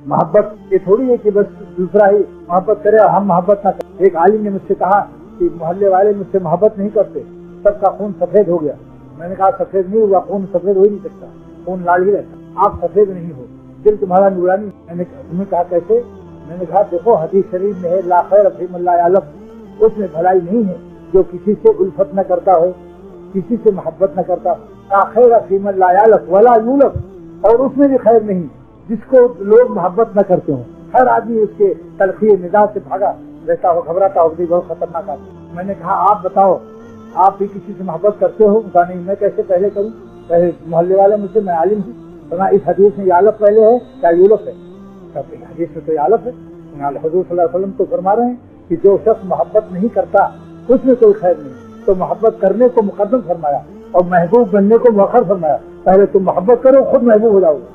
मोहब्बत ये थोड़ी है कि बस दूसरा ही मोहब्बत करे और हम मोहब्बत ना करें। एक आलिम ने मुझसे कहा कि मोहल्ले वाले मुझसे मोहब्बत नहीं करते, सबका खून सफेद हो गया। मैंने कहा सफेद नहीं हुआ, खून सफेद हो ही नहीं सकता, खून लाल ही रहता, आप सफेद नहीं हो, दिल तुम्हारा नूरानी। मैंने कहा कैसे? मैंने कहा देखो हदीस शरीफ में है ला खैर फी मन ला यअलम, उसमें भलाई नहीं है जो किसी से उल्फत न करता हो, किसी से मोहब्बत न करता। ला खैर फी मन ला यअलम वला यूलम, और उसमें भी खैर नहीं जिसको लोग मोहब्बत न करते हो। हर आदमी उसके तलखी निगाह से भागा रहता हो, घबराता हो, बहुत खतरनाक आदमी। मैंने कहा आप बताओ, आप भी किसी से मोहब्बत करते हो? कहा नहीं, मैं कैसे पहले करूं, पहले मोहल्ले वाले मुझसे, मैं आलिम हूँ। तो इस हदीस में यालफ पहले है क्या यूलफ है? हदीस में तो यालफ है। हुजूर सल्लल्लाहु अलैहि वसल्लम तो फरमा रहे हैं कि जो शख्स मोहब्बत नहीं करता उसमें कोई खैर नहीं। तो मोहब्बत करने को मुकद्दम फरमाया और महबूब बनने को मुअख्खर फरमाया। पहले तुम मोहब्बत करो, खुद महबूब हो जाओगे।